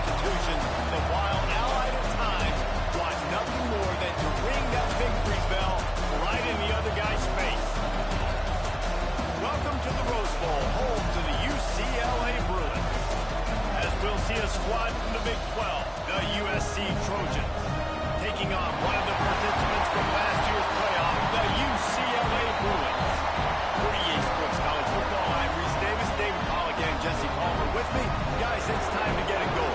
institutions, the Wild Allied at times want nothing more than to ring that victory bell right in the other guy's face. Welcome to the Rose Bowl, home to the UCLA Bruins. As we'll see a squad from the Big 12, the USC Trojans, taking on one of the participants from last year's playoff, the UCLA Bruins. For EA Sports College Football, I'm Reese Davis, David Pollack, and Jesse Palmer with me. Guys, it's time to get it going.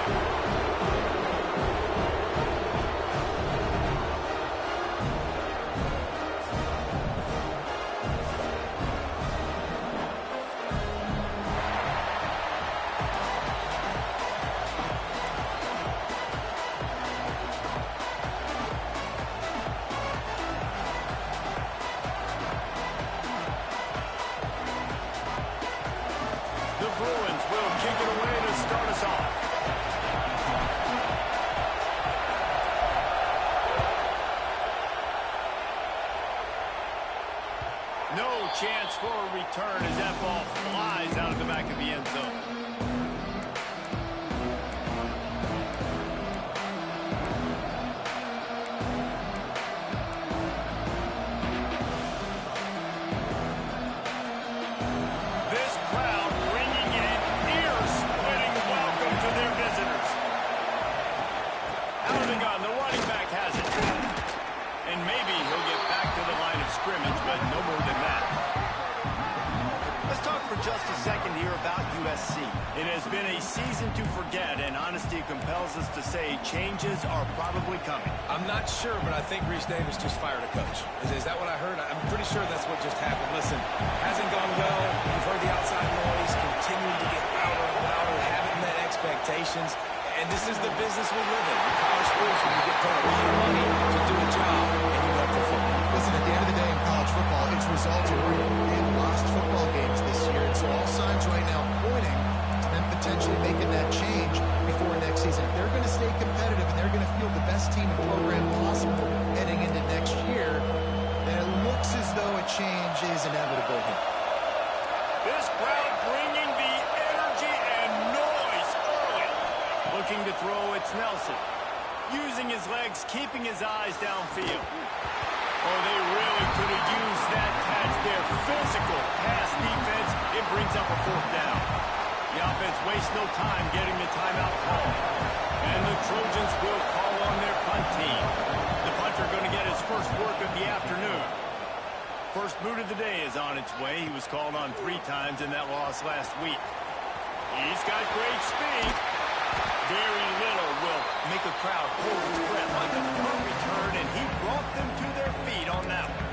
No chance for a return as that ball flies out of the back of the end zone. This crowd bringing an ear-splitting welcome to their visitors. Out of the gun, the running back has it. And maybe he'll get back to the line of scrimmage, but no more than that. Let's talk for just a second here about USC. It has been a season to forget, and honesty compels us to say changes are probably coming. I'm not sure, but I think Reese Davis just fired a coach. Is that what I heard? I'm pretty sure that's what just happened. Listen, hasn't gone well. You've heard the outside noise, continuing to get louder and louder, haven't met expectations. And this is the business we live in. In college sports, when you get paid real money to do a job, and you have to football. Listen, at the end of the day in college football, it's results oriented. They've lost football games this year, and so all signs right now pointing to them potentially making that change before next season. If they're going to stay competitive and they're going to field the best team and program possible heading into next year, then it looks as though a change is inevitable here. This crowd bringing the energy and noise early. Looking to throw, it's Nelson. Using his legs, keeping his eyes downfield. Oh, they really could have used that catch there. Physical pass defense. It brings up a fourth down. The offense wastes no time getting the timeout call. And the Trojans will call on their punt team. The punter going to get his first work of the afternoon. First boot of the day is on its way. He was called on 3 times in that loss last week. He's got great speed. Very little will make a crowd hold its breath like a punt return, and he brought them to their feet on that one.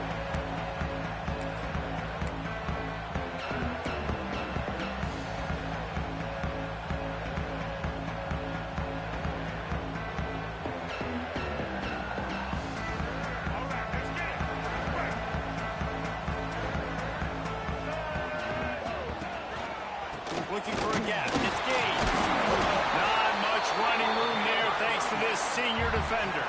Looking for a gap. It's Gage. Not much running room there thanks to this senior defender.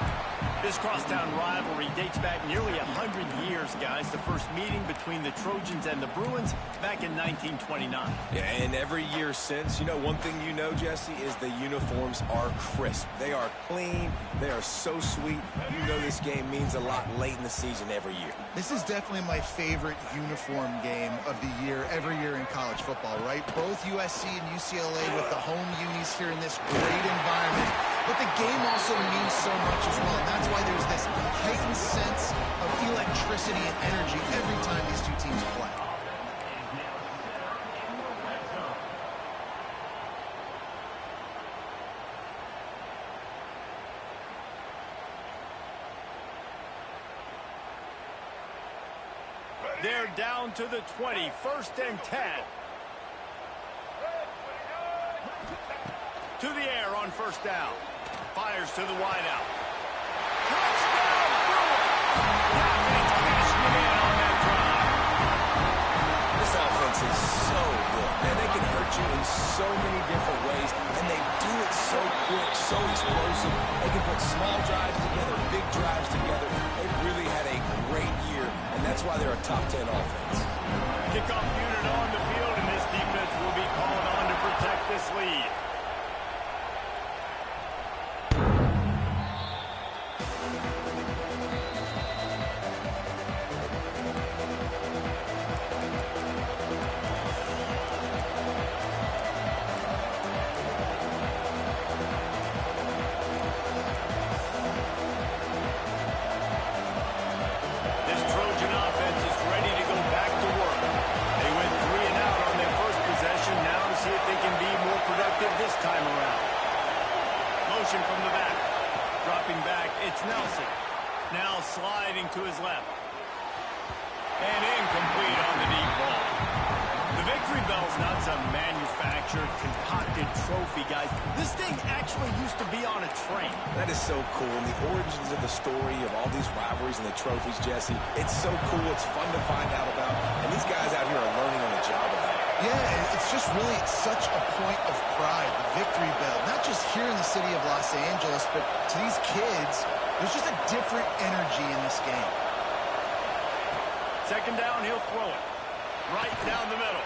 This crosstown rivalry dates back nearly 100 years, guys. The first meeting between the Trojans and the Bruins back in 1929. Yeah, and every year since, you know, one thing you know, Jesse, is the uniforms are crisp. They are clean. They are so sweet. You know this game means a lot late in the season every year. This is definitely my favorite uniform game of the year, every year in college football, right? Both USC and UCLA with the home unis here in this great environment. But the game also means so much as well. And that's why there's this heightened sense of electricity and energy every time these two teams play. They're down to the 20, 1st and 10. To the air on 1st down. Fires to the wideout. Touchdown, Bruins! Offense cashing it in on that drive. This offense is so good. Man, they can hurt you in so many different ways, and they do it so quick, so explosive. They can put small drives together, big drives together. They've really had a great year, and that's why they're a top 10 offense. Kickoff unit on the field, and this defense will be called on to protect this lead. motion from the back. Dropping back, it's Nelson. Now sliding to his left. And incomplete on the deep ball. The victory bell's not some manufactured, concocted trophy, guys. This thing actually used to be on a train. That is so cool. And the origins of the story of all these rivalries and the trophies, Jesse, it's so cool. It's fun to find out about. And these guys out here are learning on the job about it. Yeah, it's just really such a point of pride, the victory bell. Not just here in the city of Los Angeles, but to these kids, there's just a different energy in this game. Second down, he'll throw it. Right down the middle.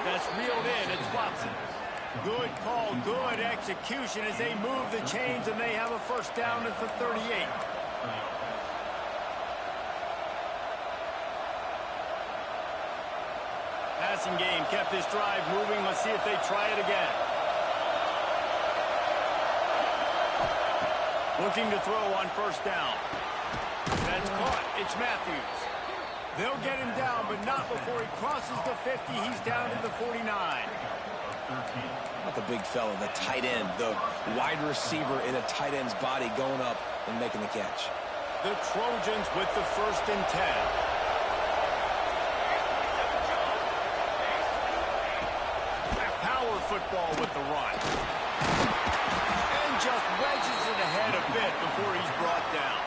That's reeled in. It's Watson. Good call, good execution as they move the chains, and they have a first down at the 38. Passing game kept this drive moving. Let's see if they try it again. Looking to throw on first down. That's caught. It's Matthews. They'll get him down, but not before he crosses the 50. He's down to the 49. Not the big fella, the tight end, the wide receiver in a tight end's body going up and making the catch. The Trojans with the 1st and 10. Power football with the run. And just wedges it ahead a bit before he's brought down.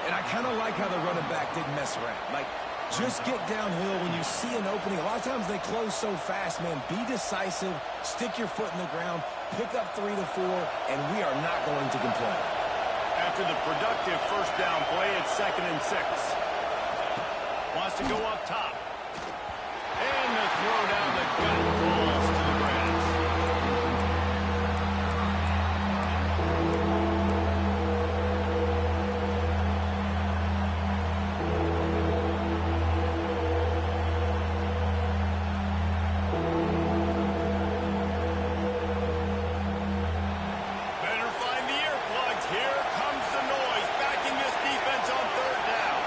And I kind of like how the running back didn't mess around. Like, just get downhill when you see an opening. A lot of times they close so fast, man. Be decisive, stick your foot in the ground, pick up 3 to 4, and we are not going to complain. After the productive first down play, it's 2nd and 6. Wants to go up top. And the throw down the gut falls to the grass. Better find the earplugs. Here comes the noise, backing this defense on 3rd down.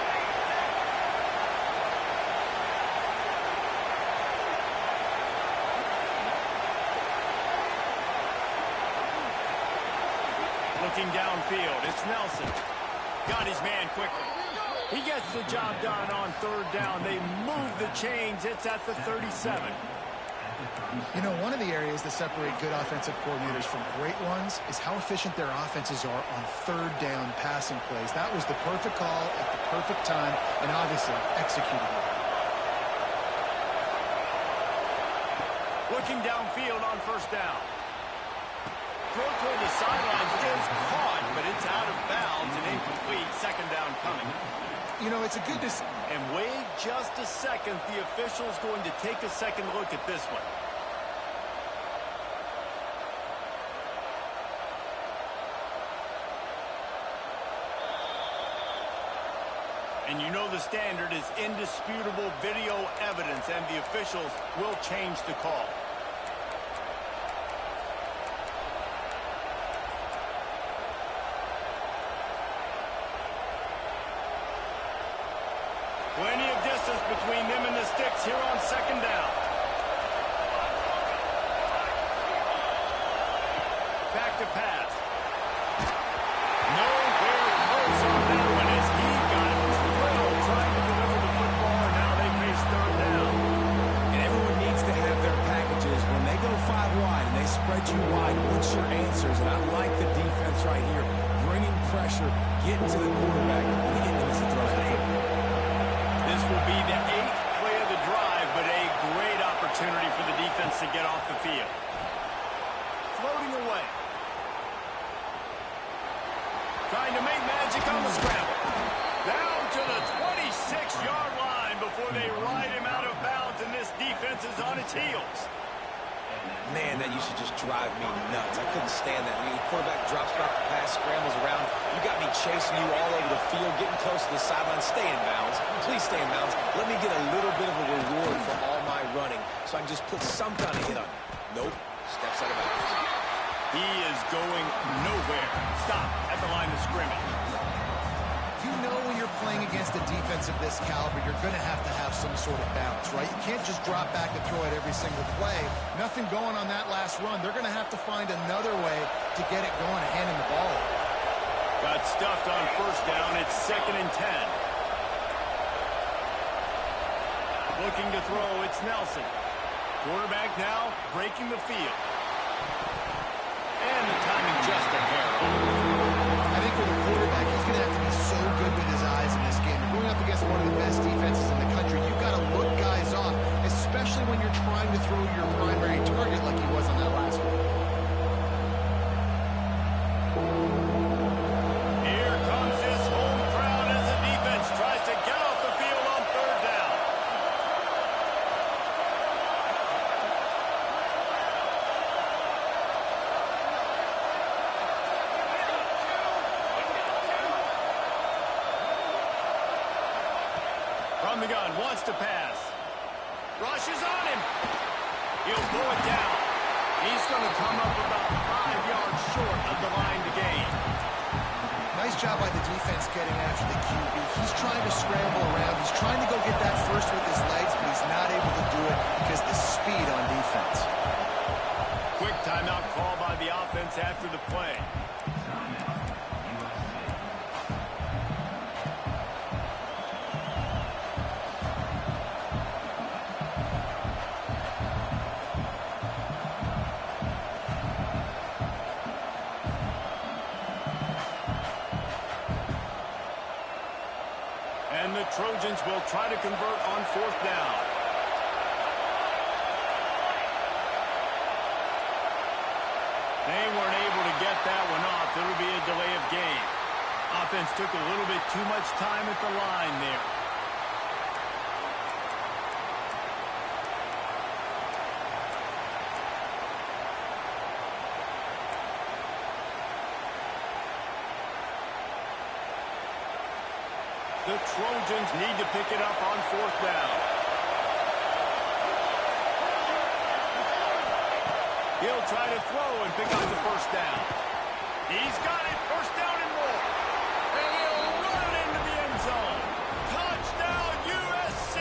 Looking downfield, it's Nelson. Got his man quickly. He gets the job done on 3rd down. They move the chains. It's at the 37. You know, one of the areas that separate good offensive coordinators from great ones is how efficient their offenses are on 3rd down passing plays. That was the perfect call at the perfect time and obviously executed it. Looking downfield on 1st down. Throw toward the sidelines is caught, but it's out of bounds and incomplete. 2nd down coming. You know, it's a good And wait just a second. The official's going to take a second look at this one. And you know the standard is indisputable video evidence, and the officials will change the call. Plenty of distance between them and the sticks here on 2nd down. Back to pass. Nowhere close on that one as he got drilled trying to deliver the football, and now they face 3rd down. And everyone needs to have their packages. When they go 5 wide and they spread you wide, what's your answers? And I like the defense right here, bringing pressure, getting to the quarterback, and getting him as he throws the football. This will be the 8th play of the drive, but a great opportunity for the defense to get off the field. Floating away. Trying to make magic on the scramble. Down to the 26-yard line before they ride him out of bounds, and this defense is on its heels. Man, that used to just drive me nuts. I couldn't stand that. The quarterback drops back the pass, scrambles around. You got me chasing you all over the field, getting close to the sideline. Stay in bounds. Please stay in bounds. Let me get a little bit of a reward for all my running so I can just put some kind of hit on you. Nope. Steps out of bounds. He is going nowhere. Stop at the line of scrimmage. You know when you're playing against a defense of this caliber, you're going to have some sort of balance, right? You can't just drop back and throw it every single play. Nothing going on that last run. They're going to have to find another way to to get it going and hand him the ball. Got stuffed on first down. It's 2nd and 10. Looking to throw, it's Nelson. Quarterback now breaking the field. And the timing just a hair off. I think for the quarterback, he's going to have to be so good with his eyes in this game. You're going up against one of the best defenses in the country. You've got to look guys off, especially when you're trying to throw your primary target like he was on that last one. Here comes his home crowd as the defense tries to get off the field on 3rd down. From the gun, wants to pass. Rushes on him. He'll pull it down. He's going to come up about 5 yards short of the line to gain. Nice job by the defense getting after the QB. He's trying to scramble around. He's trying to go get that first with his legs, but he's not able to do it because of the speed on defense. Quick timeout call by the offense after the play. And the Trojans will try to convert on 4th down. They weren't able to get that one off. It'll be a delay of game. Offense took a little bit too much time at the line there. The Trojans need to pick it up on 4th down. He'll try to throw and pick up the 1st down. He's got it. 1st down and more. And he'll run it into the end zone. Touchdown, USC.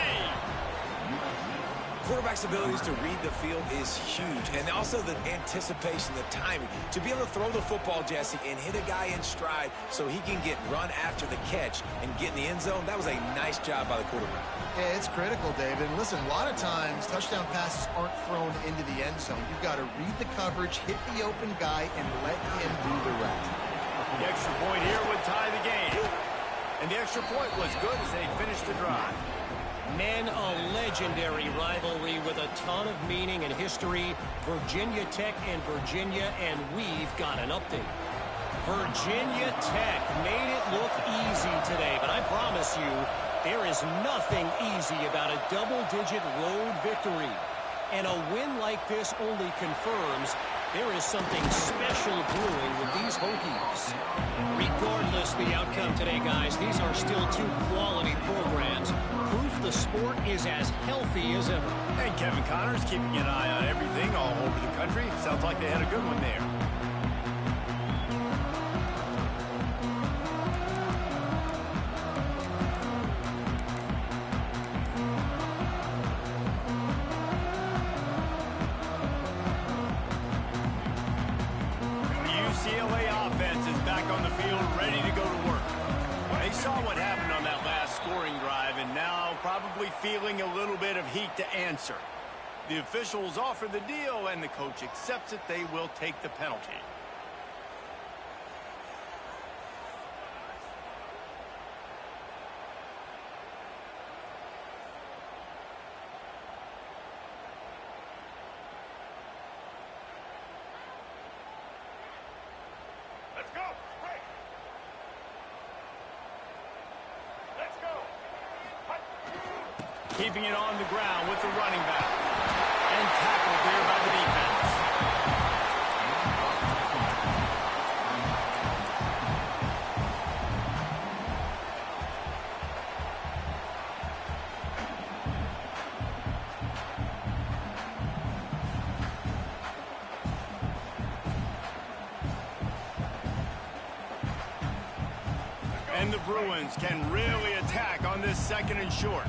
Quarterback's abilities to read the field is huge, and also the anticipation, the timing. To be able to throw the football, Jesse, and hit a guy in stride so he can get run after the catch and get in the end zone, that was a nice job by the quarterback. Yeah, it's critical, David. And listen, a lot of times touchdown passes aren't thrown into the end zone. You've got to read the coverage, hit the open guy, and let him do the rest. The extra point here would tie the game. And the extra point was good as they finished the drive. Men, a legendary rivalry with a ton of meaning and history. Virginia Tech and Virginia, and we've got an update. Virginia Tech made it look easy today, but I promise you, there is nothing easy about a double-digit road victory. And a win like this only confirms there is something special brewing with these Hokies. Regardless the outcome today, guys, these are still two quality programs. Proof the sport is as healthy as ever. And Kevin Connors keeping an eye on everything all over the country. Sounds like they had a good one there. UCLA offense is back on the field, ready to go to work. They saw what happened on that last scoring drive, and now probably feeling a little bit of heat to answer. The officials offer the deal, and the coach accepts it. They will take the penalty. Let's go. Break. Let's go. Keeping it on the ground with the running back. And tackled there by the defense. And the Bruins can really attack on this 2nd and short.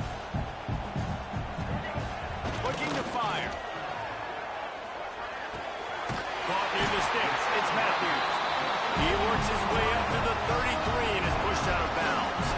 Looking to fire. Caught near the sticks. It's Matthews. He works his way up to the 33 and is pushed out of bounds.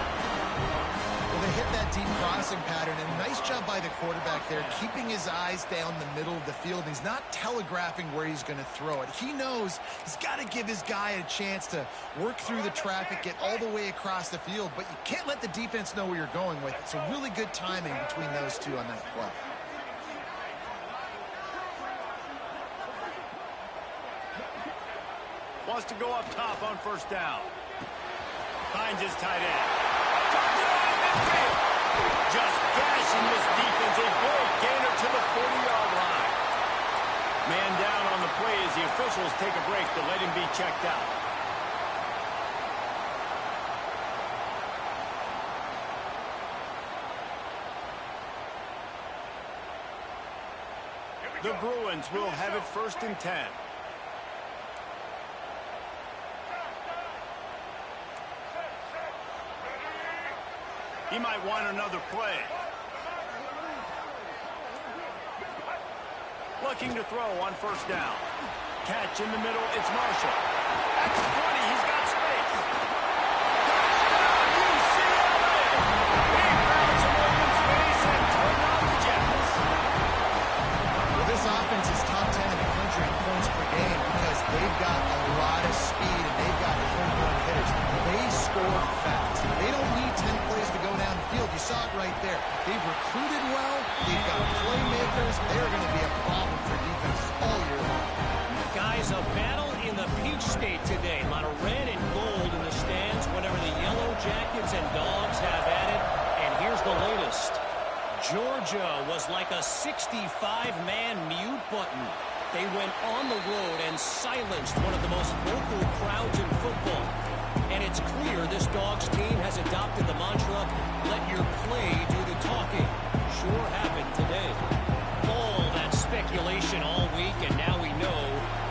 Well, they hit that deep crossing pattern, and nice job by the quarterback there, keeping his eyes down the middle of the field. He's not telegraphing where he's going to throw it. He knows he's got to give his guy a chance to work through the traffic, get all the way across the field, but you can't let the defense know where you're going with it. So really good timing between those two on that play. Wants to go up top on first down. Finds his tight end. Tucks it out midfield. Just gashing this defense. A big gainer to the 40-yard line. Man down on the play as the officials take a break to let him be checked out. The Bruins will have it 1st and 10. He might want another play. Looking to throw on first down. Catch in the middle, it's Marshall. At the 20, he's got space. Touchdown, UCLA! He found some open space and turned on the Jets. Well, this offense is top 10 in the country in points per game because they've got a lot of speed and they've got home run hitters. They score fast. They don't need 10 plays to go down the field. You saw it right there. They've recruited well. They've got playmakers. They're going to be a problem for defenses all year long. Guys, a battle in the Peach State today. A lot of red and gold in the stands whenever the Yellow Jackets and Dogs have at it. And here's the latest. Georgia was like a 65-man mute button. They went on the road and silenced one of the most vocal crowds in football. And it's clear this Dogs team has adopted the mantra, let your play do the talking. Sure happened today. All that speculation all week, and now we know.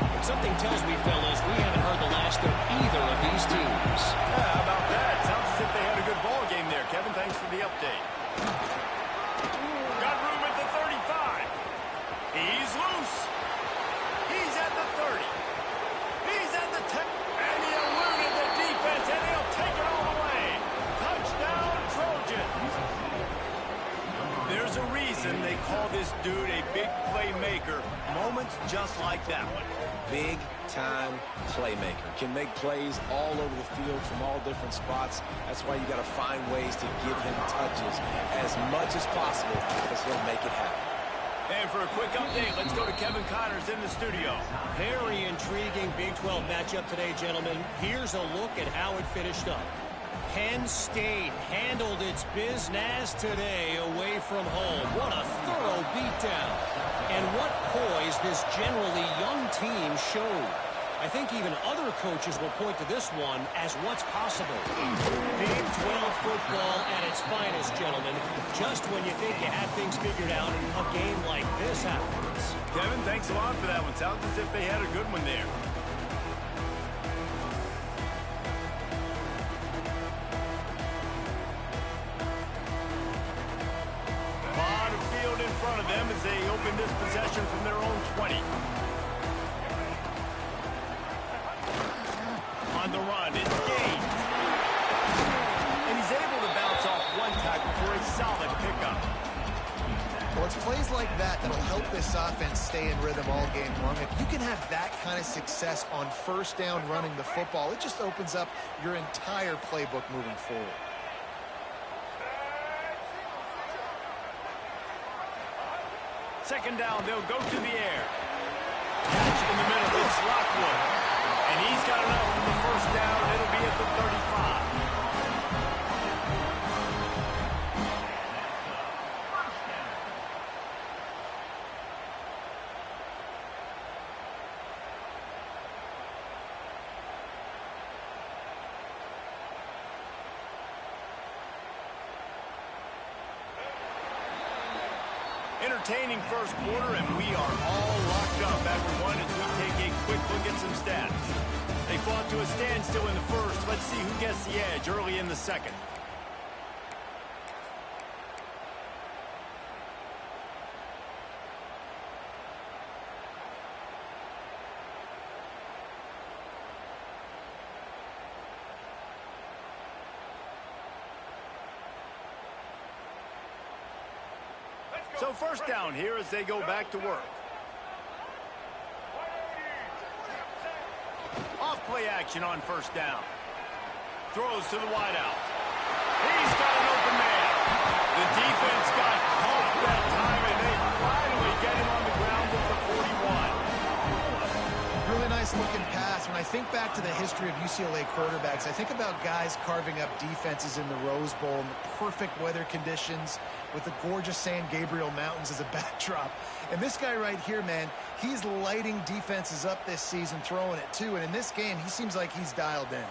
But something tells me, fellas, we haven't heard the last of either of these teams. Yeah, how about that? Sounds as if they had a good ball game there, Kevin. Thanks for the update. Got room at the 35. He's loose. He's at the 30. He's at the 10. And he eluded the defense, and he'll take it all the way. Touchdown, Trojans. There's a reason they call this dude a big playmaker. Moments just like that one. Big-time playmaker. Can make plays all over the field from all different spots. That's why you got to find ways to give him touches as much as possible because he'll make it happen. And for a quick update, let's go to Kevin Connors in the studio. Very intriguing Big 12 matchup today, gentlemen. Here's a look at how it finished up. Penn State handled its business today away from home. What a thorough beatdown. And what poise this generally young team showed. I think even other coaches will point to this one as what's possible. Big 12 football at its finest, gentlemen. Just when you think you have things figured out, a game like this happens. Kevin, thanks a lot for that one. Sounds as if they had a good one there. Lot of field in front of them as they open this possession from their own 20. On the run, it's Gaines. And he's able to bounce off one tackle for a solid pickup. Well, it's plays like that that'll help this offense stay in rhythm all game long. If you can have that kind of success on first down running the football, it just opens up your entire playbook moving forward. Second down, they'll go to the air. Catch in the middle, it's Lockwood. And he's got enough for the first down. It'll be at the 35. Entertaining first quarter, and we are all locked up, everyone, as we take a quick look at some stats. They fought to a standstill in the first. Let's see who gets the edge early in the second. So first down here as they go back to work. Off play action on first down. Throws to the wideout. He's got an open man. The defense got caught that time, and they finally get him on the ground with the 41. Really nice looking pass. When I think back to the history of UCLA quarterbacks, I think about guys carving up defenses in the Rose Bowl in the perfect weather conditions with the gorgeous San Gabriel Mountains as a backdrop. And this guy right here, man, he's lighting defenses up this season, throwing it too. And in this game, he seems like he's dialed in.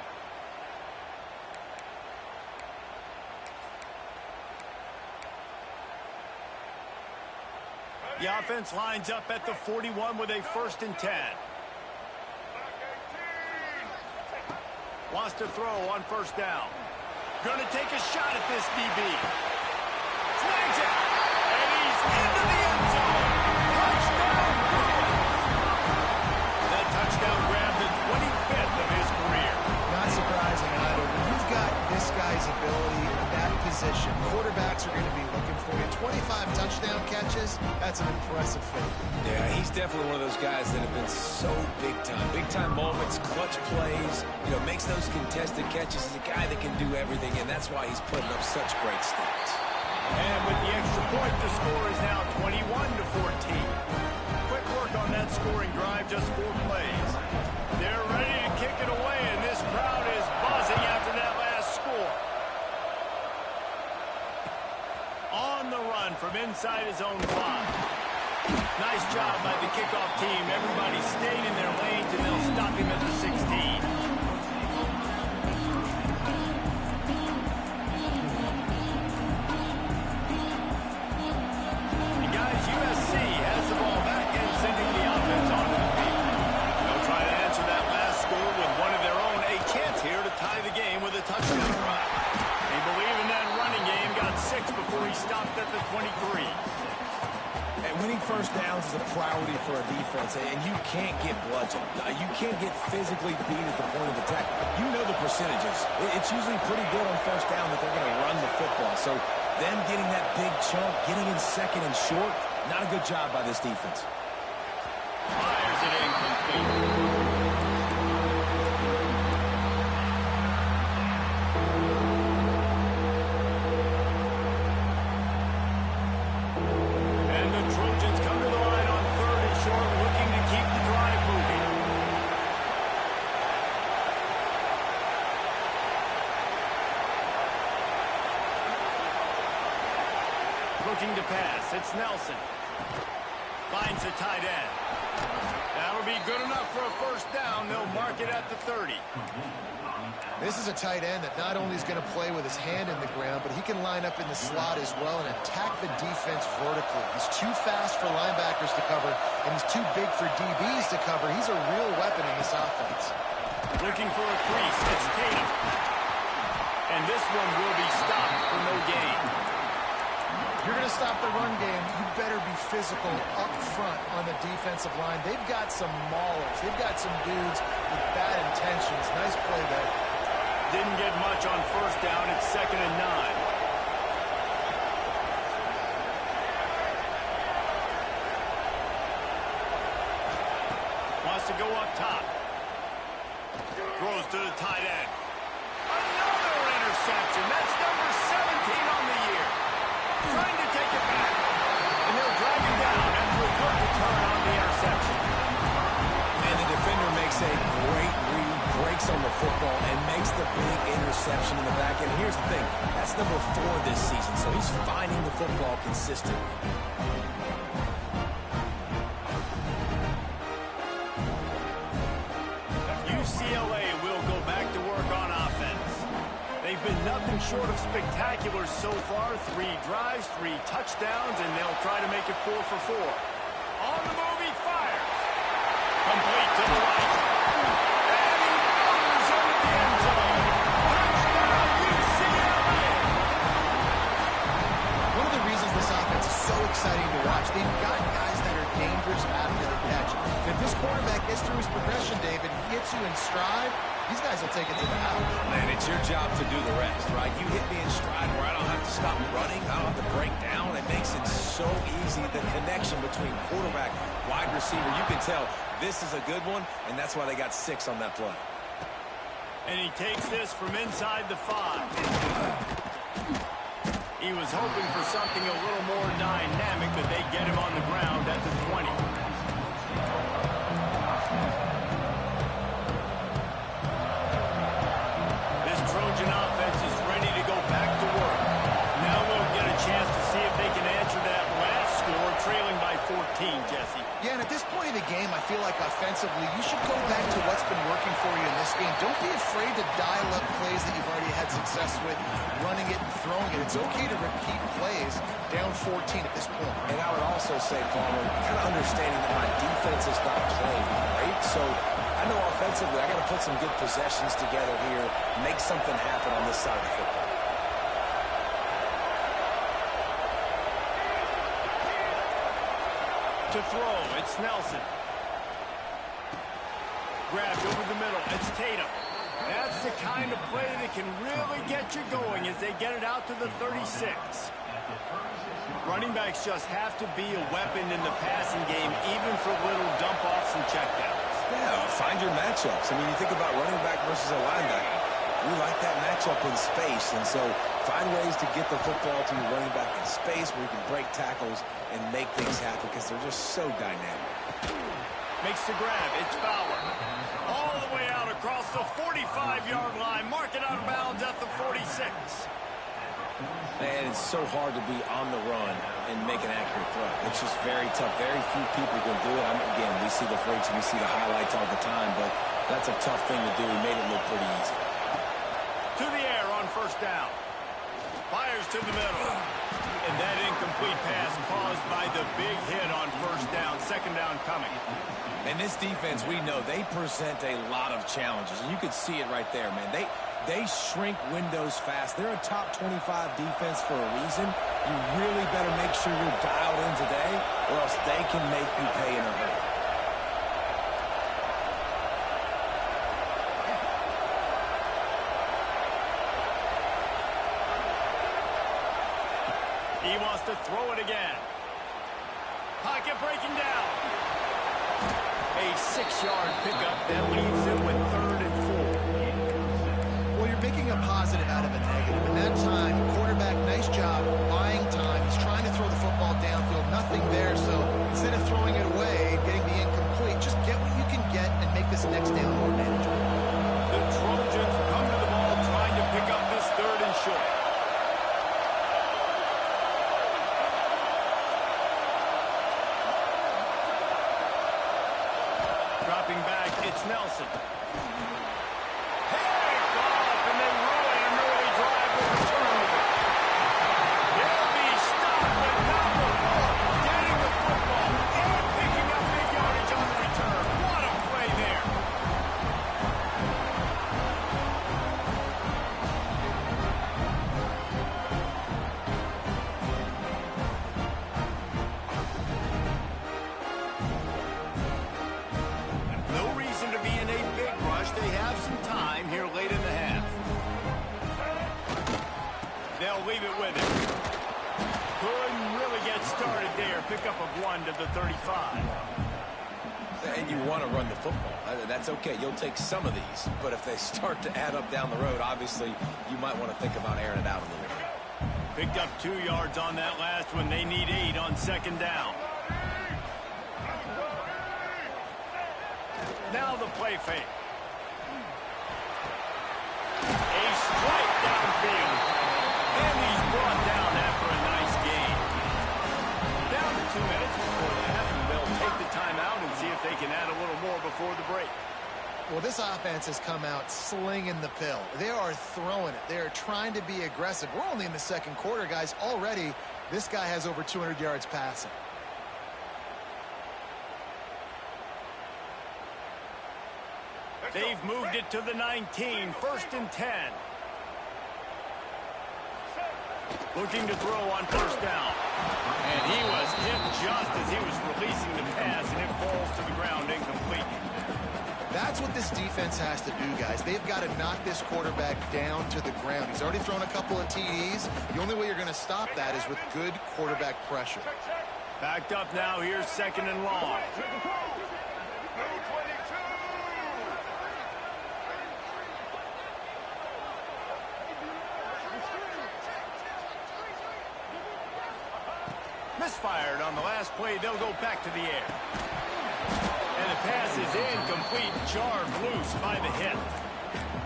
The offense lines up at the 41 with a 1st and 10. Wants to throw on first down. Gonna take a shot at this DB. Snags it. And he's into the end zone. Touchdown. That touchdown grab, the 25th of his career. Not surprising either. When you've got this guy's ability in that position, quarterbacks are going to be looking for you. 25 touchdown catches, that's an impressive feat. Yeah, he's definitely one of those guys that have been so big time. Big time moments, clutch plays, makes those contested catches. He's a guy that can do everything, and that's why he's putting up such great stats. And with the extra point, the score is now 21-14. Quick work on that scoring drive, just 4 plays. They're ready to kick it away, and this crowd is buzzing after that last score. On the run from inside his own 5. Nice job by the kickoff team. Everybody stayed in their lanes, and they'll stop him at the 16. And guys, USC has the ball back and sending the offense onto the field. They'll try to answer that last score with one of their own. A chance here to tie the game with a touchdown drive. They believe in that running game. Got 6 before he stopped at the 23. And winning first downs is a priority for a defense, and you can't get bludgeoned. You can't get physically beat at the point of attack. You know the percentages. It's usually pretty good on first down that they're going to run the football. So them getting that big chunk, getting in second and short, not a good job by this defense. Fires it incomplete. Looking to pass. It's Nelson. Finds a tight end. That'll be good enough for a first down. They'll mark it at the 30. This is a tight end that not only is going to play with his hand in the ground, but he can line up in the slot as well and attack the defense vertically. He's too fast for linebackers to cover, and he's too big for DBs to cover. He's a real weapon in this offense. Looking for a crease. It's Tatum. And this one will be stopped for no gain. If you're going to stop the run game, you better be physical up front on the defensive line. They've got some maulers. They've got some dudes with bad intentions. Nice play there. Didn't get much on first down. It's 2nd and 9. Wants to go up top. Throws to the tight end. Another interception. That's number 17 on the year. Trying to take it back. And they'll drag him down after a good return on the interception. And the defender makes a great read, breaks on the football, and makes the big interception in the back. And here's the thing. That's number 4 this season, so he's finding the football consistently. UCLA will go back to work on offense. They've been nothing short of spectacular so far. 3 drives, 3 touchdowns, and they'll try to make it 4 for 4. On the move, he fires. Complete to the right. And he runs into the end zone. Touchdown, UCLA. One of the reasons this offense is so exciting to watch, they've got guys that are dangerous after the catch. If this quarterback gets through his progression, David, he gets you in stride, stride, these guys will take it to the house. And it's your job to do the rest, right? You hit me in stride where I don't have to stop running. I don't have to break down. It makes it so easy. The connection between quarterback, wide receiver, you can tell this is a good one, and that's why they got 6 on that play. And he takes this from inside the 5. He was hoping for something a little more dynamic, but they get him on the ground at the 20. This Trojan offense is ready to go back to work. Now we'll get a chance to see if they can answer that last score, trailing by 14, Jesse. Yeah, and at this point of the game, I feel like offensively, you should go back to what's been working for you in this game. Don't be afraid to dial up plays that you've already had success with, running it and throwing it. It's okay to repeat plays down 14 at this point. And I would also say, Palmer, kind of understanding that my defense is not playing great. So I know offensively I got to put some good possessions together here, make something happen on this side of the football. To throw, it's Nelson. Grabbed over the middle, it's Tatum. That's the kind of play that can really get you going as they get it out to the 36. Running backs just have to be a weapon in the passing game, even for little dump-offs and checkdowns. Yeah, find your matchups. I mean, you think about running back versus a linebacker. We like that matchup in space, and so find ways to get the football to your running back in space where you can break tackles and make things happen because they're just so dynamic. Makes the grab. It's Fowler. All the way out across the 45-yard line. Mark it out of bounds at the 46. Man, it's so hard to be on the run and make an accurate throw. It's just very tough. Very few people can do it. Again, we see the freaks and we see the highlights all the time, but that's a tough thing to do. He made it look pretty easy. To the air on first down. Fires to the middle. And that incomplete pass caused by the big hit on first down. Second down coming. And this defense, we know, they present a lot of challenges. And you could see it right there, man. They shrink windows fast. They're a top 25 defense for a reason. You really better make sure you're dialed in today, or else they can make you pay in a hurry. He wants to throw it again. Pocket breaking down. A 6-yard pickup that leaves him with 3rd and 4. Well, you're making a positive out of a negative. And that time, quarterback, nice job buying time. He's trying to throw the football downfield. Nothing there, so instead of throwing it away, getting the incomplete, just get what you can get and make this next down more manageable. The Trojans come to the ball trying to pick up this 3rd and short. Dropping back, it's Nelson. Picked off, and they ruin an early drive with a turnover. They'll be stopped, but not before getting the football and picking up big yardage on the return. What a play there. No reason to be in a big rush. They have some time here late in the half. They'll leave it with him. Couldn't really get started there. Pickup of 1 to the 35. And you want to run the football. That's okay. You'll take some of these. But if they start to add up down the road, obviously, you might want to think about airing it out a little bit. Picked up 2 yards on that last one. They need 8 on second down. Now the play fake. A strike downfield. And he's brought down after a nice gain. Down to 2 minutes before the half, and they'll take the timeout and see if they can add a little more before the break. Well, this offense has come out slinging the pill. They are throwing it. They are trying to be aggressive. We're only in the second quarter, guys. Already, this guy has over 200 yards passing. They've moved it to the 19, 1st and 10. Looking to throw on first down. And he was hit just as he was releasing the pass, and it falls to the ground incomplete. That's what this defense has to do, guys. They've got to knock this quarterback down to the ground. He's already thrown a couple of TDs. The only way you're going to stop that is with good quarterback pressure. Backed up now. Here's 2nd and long. Misfired on the last play. They'll go back to the air. And the pass is incomplete. Jarred loose by the hit.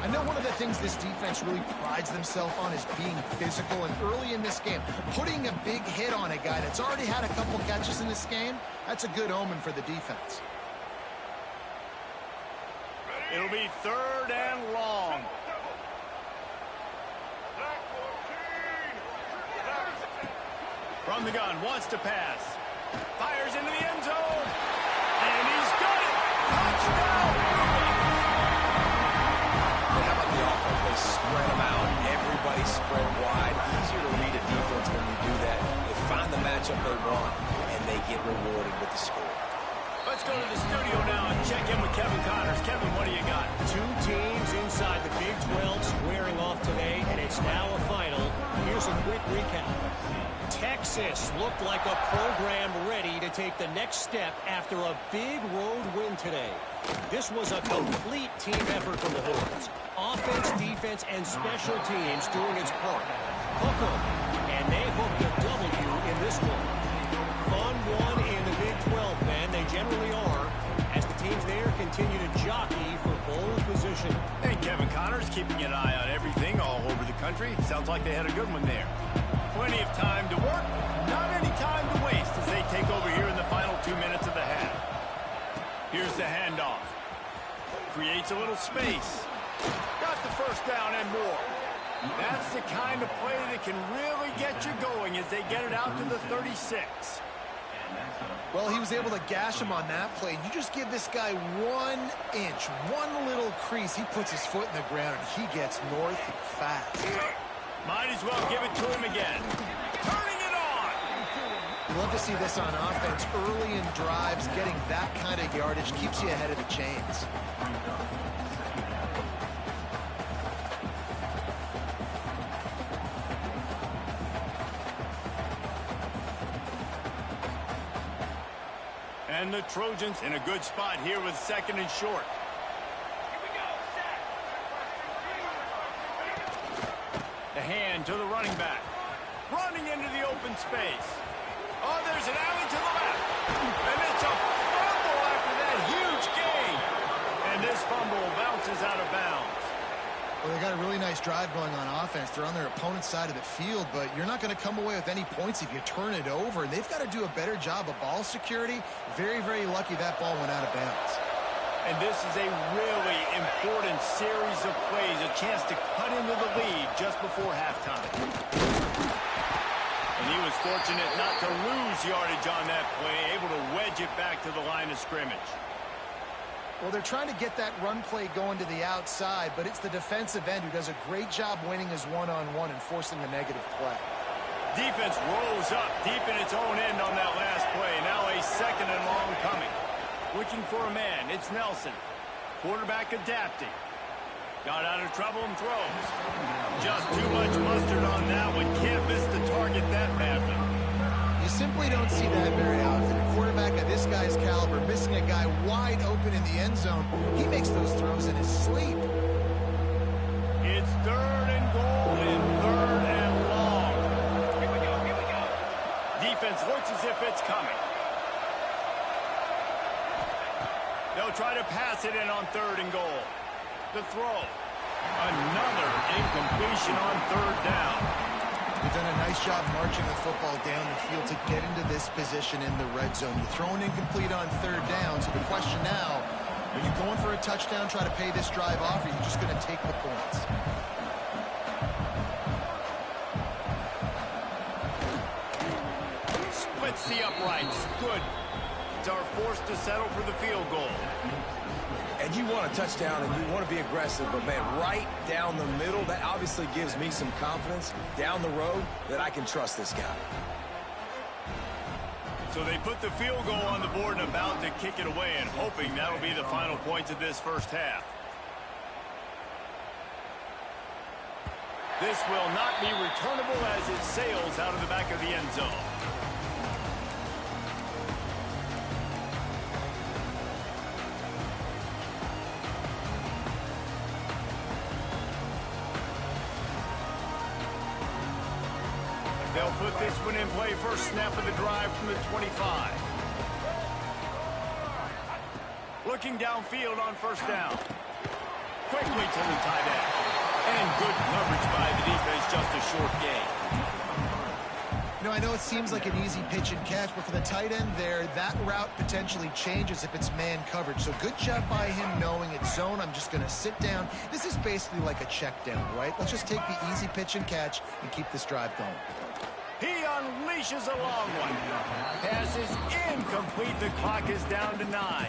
I know one of the things this defense really prides themselves on is being physical, and early in this game, putting a big hit on a guy that's already had a couple catches in this game, that's a good omen for the defense. It'll be 3rd and long. From the gun, wants to pass. Fires into the end zone. And he's got it. Touchdown. How about the offense? They spread them out. Everybody spread wide. Easier to read a defense when you do that. They find the matchup they want, and they get rewarded with the score. Let's go to the studio now and check in with Kevin Connors. Kevin, what do you got? 2 teams inside the Big 12 squaring off today, and it's now a final. Here's a quick recap. Texas looked like a program ready to take the next step after a big road win today. This was a complete team effort from the Horns. Offense, defense, and special teams doing its part. Hook 'em, and they hooked a W in this one. Fun one in the Big 12, man. They generally are, as the teams there continue to jockey for pole position. And Kevin Connors keeping an eye on everything all over the country. Sounds like they had a good one there. Plenty of time to work, not any time to waste as they take over here in the final 2 minutes of the half. Here's the handoff. Creates a little space. Got the first down and more. That's the kind of play that can really get you going as they get it out to the 36. Well, he was able to gash him on that play. You just give this guy 1 inch, one little crease. He puts his foot in the ground, and he gets north fast. Might as well give it to him again. Turning it on. You love to see this on offense. Early in drives, getting that kind of yardage keeps you ahead of the chains. And the Trojans in a good spot here with 2nd and short. The hand to the running back. Running into the open space. Oh, there's an alley to the left. And it's a fumble after that huge gain. And this fumble bounces out of bounds. Well, they got a really nice drive going on offense. They're on their opponent's side of the field, but you're not going to come away with any points if you turn it over. They've got to do a better job of ball security. Very, very lucky that ball went out of bounds. And this is a really important series of plays, a chance to cut into the lead just before halftime. And he was fortunate not to lose yardage on that play, able to wedge it back to the line of scrimmage. Well, they're trying to get that run play going to the outside, but it's the defensive end who does a great job winning his one-on-one and forcing the negative play. Defense rolls up deep in its own end on that last play. Now a 2nd and long coming. Looking for a man. It's Nelson. Quarterback adapting. Got out of trouble and throws. Just too much mustard on that one. Can't miss the target that badly. You simply don't see that very often. A quarterback of this guy's caliber missing a guy wide open in the end zone. He makes those throws in his sleep. It's 3rd and goal and 3rd and long. Here we go. Defense looks as if it's coming. They'll try to pass it in on 3rd and goal. The throw. Another incompletion on 3rd down. They've done a nice job marching the football down the field to get into this position in the red zone. You're throwing incomplete on 3rd down, so the question now, are you going for a touchdown, try to pay this drive off, or are you just going to take the points? Splits the uprights. Good. Are forced to settle for the field goal. And you want a touchdown and you want to be aggressive, but man, right down the middle, that obviously gives me some confidence down the road that I can trust this guy. So they put the field goal on the board and about to kick it away, and hoping that'll be the final points of this first half. This will not be returnable as it sails out of the back of the end zone. They'll put this one in play first snap of the drive from the 25. Looking downfield on first down. Quickly to the tight end. And good coverage by the defense, just a short gain. You know, I know it seems like an easy pitch and catch, but for the tight end there, that route potentially changes if it's man coverage. So good job by him knowing it's zone. I'm just going to sit down. This is basically like a check down, right? Let's just take the easy pitch and catch and keep this drive going. He unleashes a long one. Pass is incomplete. The clock is down to 9.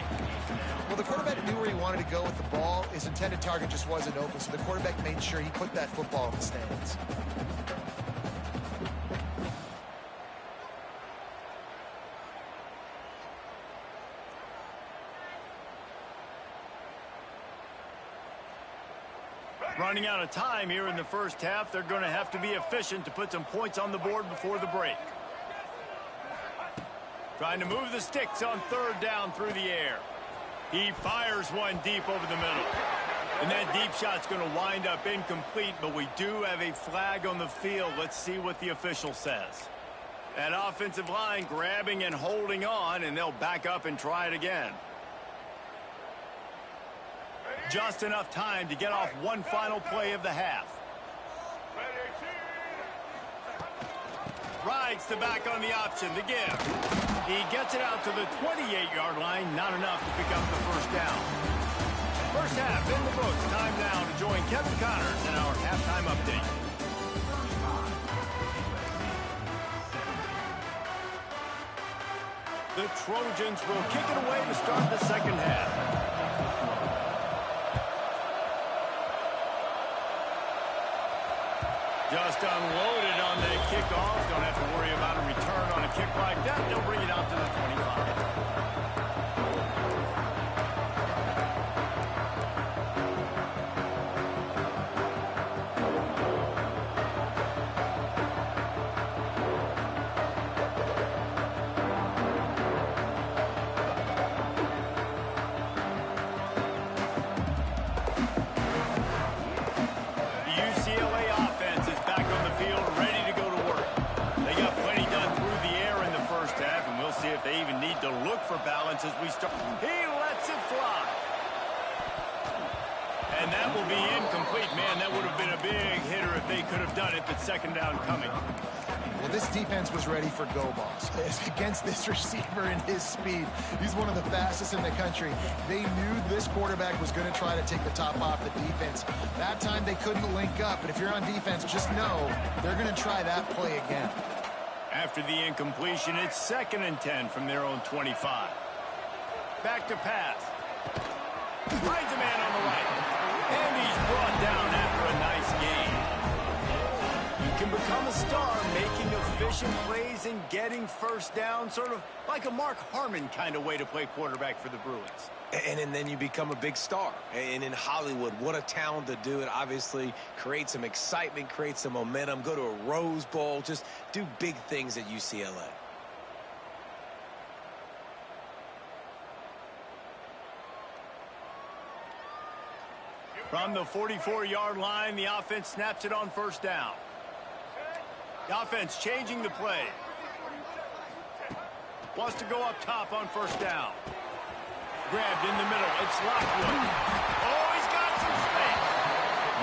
Well, the quarterback knew where he wanted to go with the ball. His intended target just wasn't open, so the quarterback made sure he put that football in the stands. Running out of time here in the first half. They're going to have to be efficient to put some points on the board before the break. Trying to move the sticks on third down through the air. He fires one deep over the middle. And that deep shot's going to wind up incomplete, but we do have a flag on the field. Let's see what the official says. That offensive line grabbing and holding on, and they'll back up and try it again. Just enough time to get off one final play of the half. Rides the back on the option, the give. He gets it out to the 28-yard line, not enough to pick up the first down. First half in the books. Time now to join Kevin Connors in our halftime update. The Trojans will kick it away to start the second half. Just unloaded on the kickoff. Don't have to worry about a return on a kick like that. They'll bring it out to the 25. They even need to look for balance as we start. He lets it fly. And that will be incomplete. Man, that would have been a big hitter if they could have done it, but second down coming. Well, this defense was ready for go balls. Against this receiver and his speed, he's one of the fastest in the country. They knew this quarterback was going to try to take the top off the defense. That time they couldn't link up, but if you're on defense, just know they're going to try that play again. After the incompletion, it's 2nd and 10 from their own 25. Back to pass. Finds a man on the right. And he's brought down after a nice gain. You can become a star making efficient plays and getting first down, sort of like a Mark Harmon kind of way to play quarterback for the Bruins. And then you become a big star. And in Hollywood, what a town to do it. Obviously, create some excitement, create some momentum, go to a Rose Bowl, just do big things at UCLA. From the 44-yard line, the offense snaps it on first down. The offense changing the play. Wants to go up top on first down. Grabbed in the middle. It's Lockwood. Oh, he's got some space.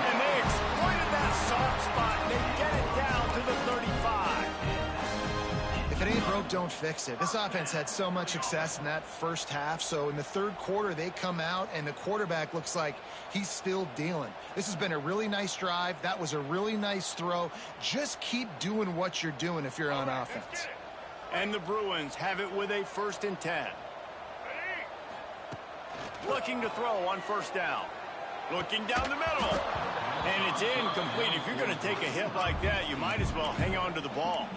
And they exploited that soft spot. And they get it down to the 35. If it ain't broke, don't fix it. This offense had so much success in that first half. So in the third quarter, they come out, and the quarterback looks like he's still dealing. This has been a really nice drive. That was a really nice throw. Just keep doing what you're doing if you're on offense. And the Bruins have it with a 1st and 10. Looking to throw on first down. Looking down the middle. And it's incomplete. If you're going to take a hit like that, you might as well hang on to the ball.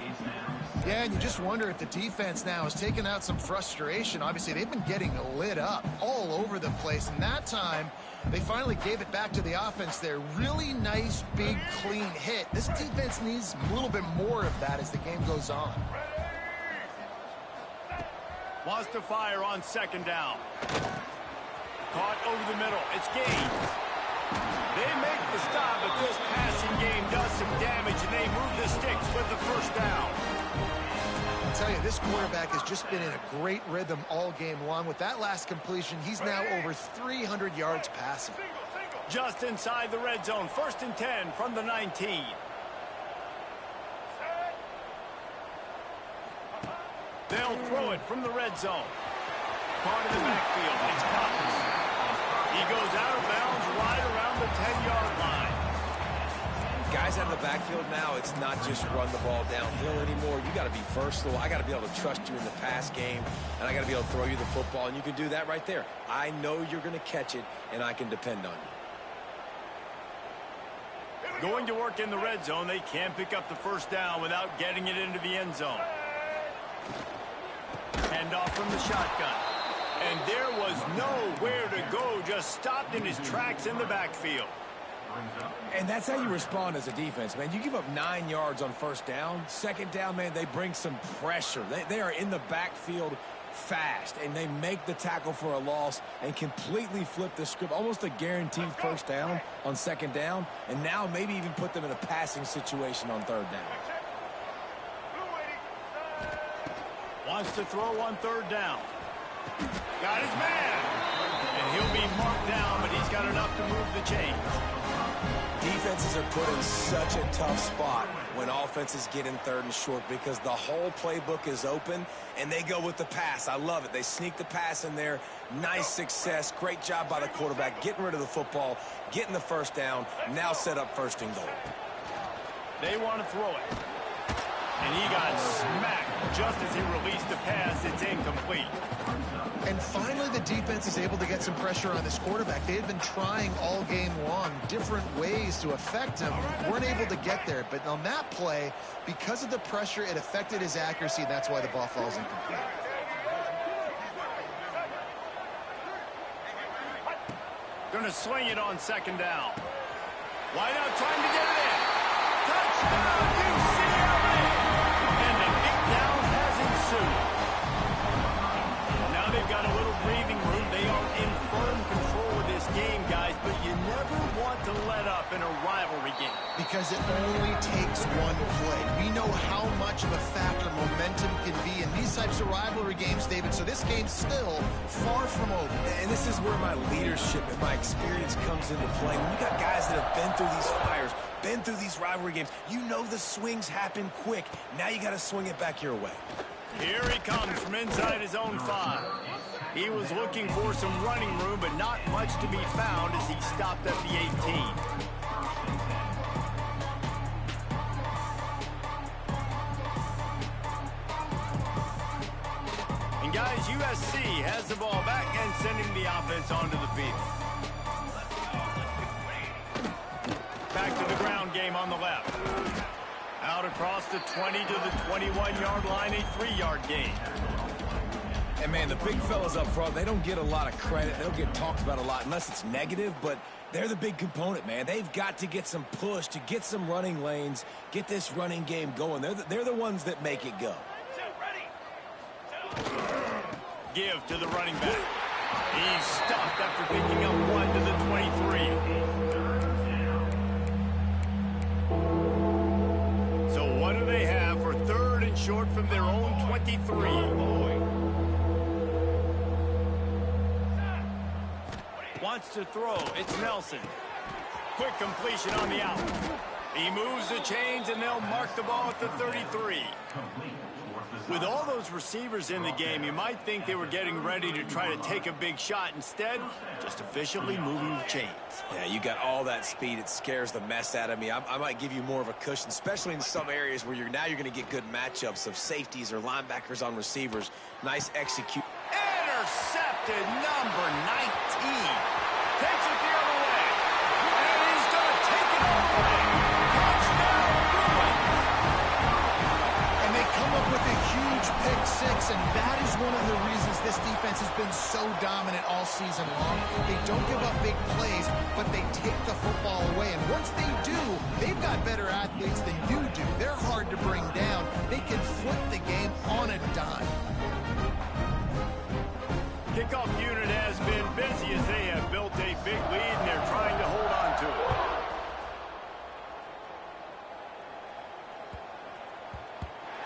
Yeah, and you just wonder if the defense now has taken out some frustration. Obviously, they've been getting lit up all over the place, and that time they finally gave it back to the offense there. Really nice, big, clean hit. This defense needs a little bit more of that as the game goes on. Wants to fire on second down. Caught over the middle. It's gained. They make the stop, but this passing game does some damage, and they move the sticks with the first down. I'll tell you, this quarterback has just been in a great rhythm all game long. With that last completion, he's now over 300 yards passing. Just inside the red zone. 1st and 10 from the 19. They'll throw it from the red zone. Caught in the backfield. It's Cox. He goes out of bounds right around the 10-yard line. Guys out of the backfield now, it's not just run the ball downhill anymore. You got to be versatile. I got to be able to trust you in the pass game, and I got to be able to throw you the football, and you can do that right there. I know you're going to catch it, and I can depend on you. Going to work in the red zone. They can't pick up the first down without getting it into the end zone. Handoff from the shotgun. And there was nowhere to go, just stopped in his tracks in the backfield. And that's how you respond as a defense, man. You give up 9 yards on first down. Second down, man, they bring some pressure. They are in the backfield fast, and they make the tackle for a loss and completely flip the script. Almost a guaranteed first down on second down, and now maybe even put them in a passing situation on third down. Wants to throw on third down. Got his man. And he'll be marked down, but he's got enough to move the chains. Defenses are put in such a tough spot when offenses get in third and short because the whole playbook is open, and they go with the pass. I love it. They sneak the pass in there. Nice success. Great job by the quarterback getting rid of the football, getting the first down, now set up 1st and goal. They want to throw it. And he got smacked just as he released the pass. It's incomplete. And finally, the defense is able to get some pressure on this quarterback. They had been trying all game long different ways to affect him. Weren't able to get there. But on that play, because of the pressure, it affected his accuracy. That's why the ball falls incomplete. Going to swing it on second down. Why not trying to get it in? Touchdown, UCLA! And the big down has ensued. Now they've got a little breathing room. They are in firm control of this game, guys, but you never want to let up in a rivalry game. Because it only takes one play. We know how much of a factor momentum can be in these types of rivalry games, David, so this game's still far from over. And this is where my leadership and my experience comes into play. When you got guys that have been through these fires, been through these rivalry games, you know the swings happen quick. Now you got to swing it back your way. Here he comes from inside his own 5. He was looking for some running room, but not much to be found as he stopped at the 18. And guys, USC has the ball back and sending the offense onto the field. Back to the ground game on the left. Out across the 20 to the 21-yard line, a 3-yard gain. And, man, the big fellas up front, they don't get a lot of credit. They'll get talked about a lot unless it's negative, but they're the big component, man. They've got to get some push to get some running lanes, get this running game going. They're the ones that make it go. Give to the running back. He's stuffed after picking up 1 to the 23. So what do they have for 3rd and short from their own 23? Wants to throw. It's Nelson. Quick completion on the out. He moves the chains, and they'll mark the ball at the 33. With all those receivers in the game, you might think they were getting ready to try to take a big shot. Instead, just efficiently moving the chains. Yeah, you got all that speed. It scares the mess out of me. I might give you more of a cushion, especially in some areas where you're going to get good matchups of safeties or linebackers on receivers. Nice execute. Intercepted, number 19. Takes it the other way. And he's going to take it all the way. Touchdown, Bruins. And they come up with listen, that is one of the reasons this defense has been so dominant all season long. They don't give up big plays, but they take the football away. And once they do, they've got better athletes than you do. They're hard to bring down. They can flip the game on a dime. Kickoff unit has been busy as they have built a big lead, and they're trying to hold on to it.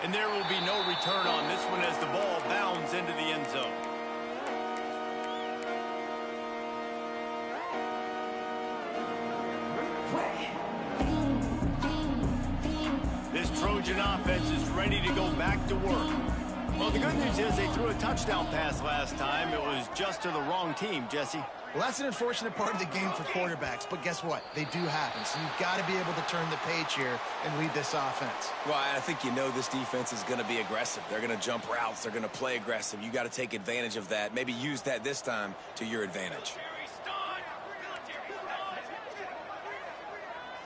And there will be no return on this one as the ball bounds into the end zone. This Trojan offense is ready to go back to work. Well, the good news is they threw a touchdown pass last time. It was just to the wrong team, Jesse. Well, that's an unfortunate part of the game for quarterbacks, but guess what? They do happen, so you've got to be able to turn the page here and lead this offense. Well, I think you know this defense is going to be aggressive. They're going to jump routes. They're going to play aggressive. You got to take advantage of that. Maybe use that this time to your advantage.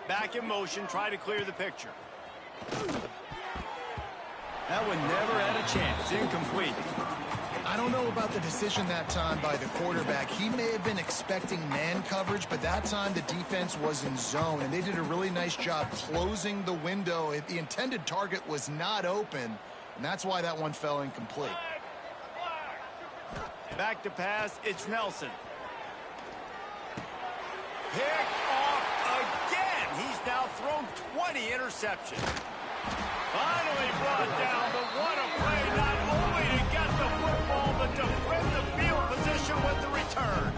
Back in motion, try to clear the picture. That one never had a chance. Incomplete. I don't know about the decision that time by the quarterback. He may have been expecting man coverage, but that time the defense was in zone, and they did a really nice job closing the window. The intended target was not open, and that's why that one fell incomplete. Back to pass, it's Nelson. Picked off again. He's now thrown 20 interceptions. Finally brought down, but what a play, not only to get the football, but to flip the field position with the return.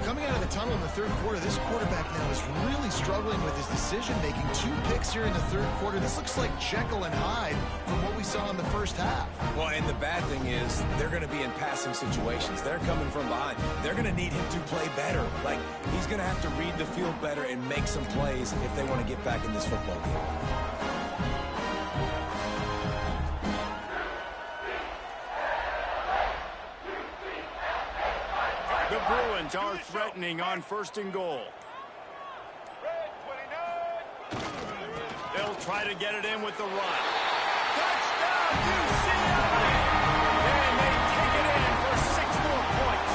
Coming out of the tunnel in the third quarter, this quarterback now is really struggling with his decision-making. 2 picks here in the third quarter. This looks like Jekyll and Hyde from what we saw in the first half. Well, and the bad thing is they're going to be in passing situations. They're coming from behind. They're going to need him to play better. Like, he's going to have to read the field better and make some plays if they want to get back in this football game. The Bruins are threatening on 1st and goal. They'll try to get it in with the run. Touchdown, UCLA! And they take it in for 6 more points.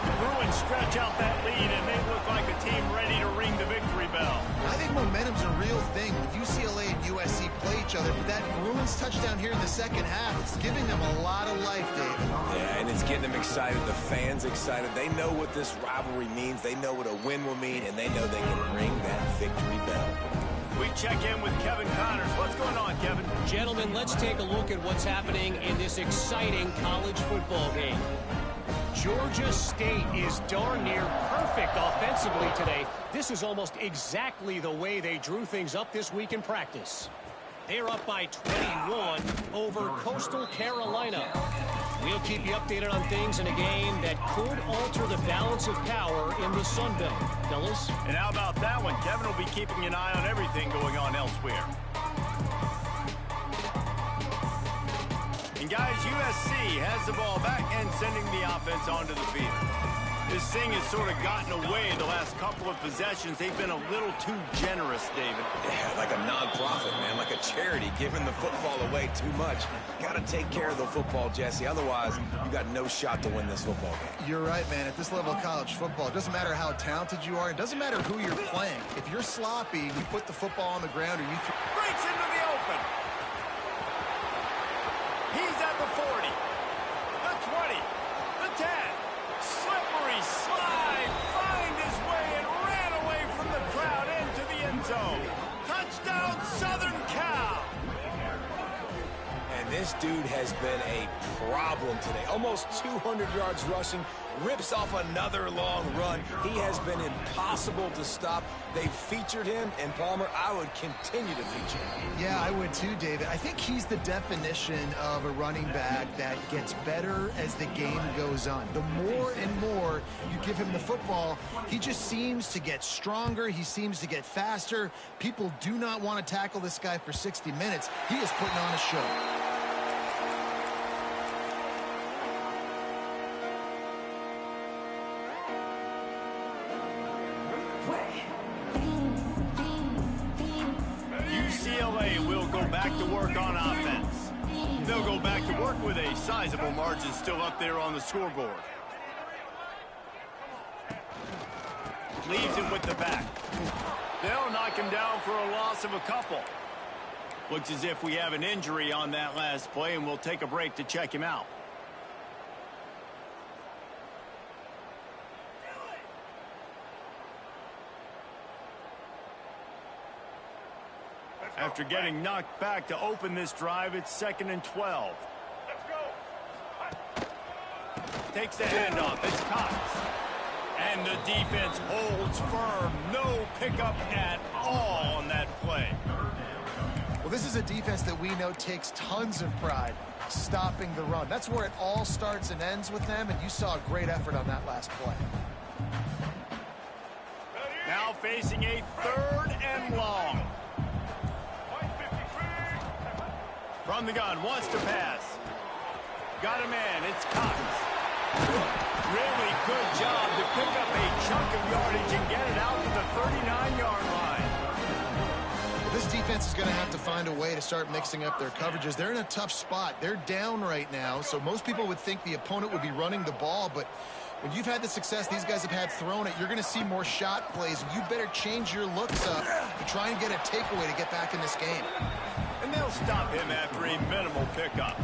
The Bruins stretch out that lead, and they look like a team ready to ring the victory bell. I think momentum's a real thing. UCLA and USC play each other, but that Bruins touchdown here in the second half, it's giving them a lot of life, David. Yeah, and it's getting them excited. The fans excited. They know what this rivalry means. They know what a win will mean, and they know they can ring that victory bell. We check in with Kevin Connors. What's going on, Kevin? Gentlemen, let's take a look at what's happening in this exciting college football game. Georgia State is darn near perfect offensively today. This is almost exactly the way they drew things up this week in practice. They're up by 21 over Coastal Carolina. We'll keep you updated on things in a game that could alter the balance of power in the Sun Belt. Fellas? And how about that one? Kevin will be keeping an eye on everything going on elsewhere. And guys, USC has the ball back and sending the offense onto the field. This thing has sort of gotten away the last couple of possessions. They've been a little too generous, David. Yeah, like a non-profit, man, like a charity, giving the football away too much. Got to take care of the football, Jesse. Otherwise, you got no shot to win this football game. You're right, man. At this level of college football, it doesn't matter how talented you are. It doesn't matter who you're playing. If you're sloppy, you put the football on the ground or you Breaks into the open. He's at the 40, the 20, the 10. Slippery slide, find his way and ran away from the crowd into the end zone. Touchdown, Southern Cal. And this dude has been a problem today. Almost 200 yards rushing, rips off another long run. He has been impossible to stop. They've featured him, and Palmer, I would continue to feature him. Yeah, I would too, David. I think he's the definition of a running back that gets better as the game goes on. The more and more you give him the football, he just seems to get stronger. He seems to get faster. People do not want to tackle this guy for 60 minutes. He is putting on a show. UCLA will go back to work on offense. They'll go back to work with a sizable margin still up there on the scoreboard. Leaves it with the back. They'll knock him down for a loss of a couple. Looks as if we have an injury on that last play, and we'll take a break to check him out. After getting knocked back to open this drive, it's 2nd and 12. Let's go. Takes the handoff. It's Cox. And the defense holds firm. No pickup at all on that play. Well, this is a defense that we know takes tons of pride stopping the run. That's where it all starts and ends with them, and you saw a great effort on that last play. Now facing a 3rd and long. From the gun, wants to pass. Got a man, it's Cox. Really good job to pick up a chunk of yardage and get it out to the 39-yard line. This defense is going to have to find a way to start mixing up their coverages. They're in a tough spot. They're down right now, so most people would think the opponent would be running the ball, but when you've had the success these guys have had throwing it, you're going to see more shot plays, and you better change your looks up to try and get a takeaway to get back in this game. And they'll stop him after a minimal pickup.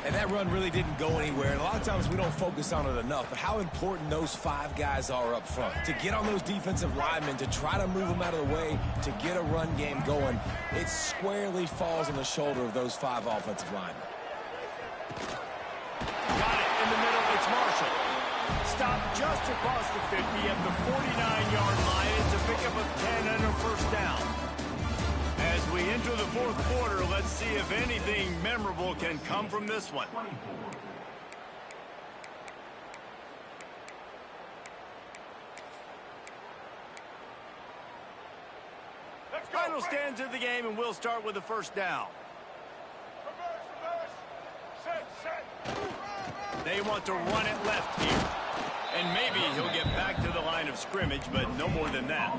And that run really didn't go anywhere. And a lot of times we don't focus on it enough. But how important those 5 guys are up front. To get on those defensive linemen, to try to move them out of the way, to get a run game going, it squarely falls on the shoulder of those 5 offensive linemen. Got it in the middle. It's Marshall. Stopped just across the 50 at the 49-yard line. It's a pickup of 10 and a first down. As we enter the 4th quarter, let's see if anything memorable can come from this one. Final stands of the game, and we'll start with the first down. They want to run it left here. And maybe he'll get back to the line of scrimmage, but no more than that.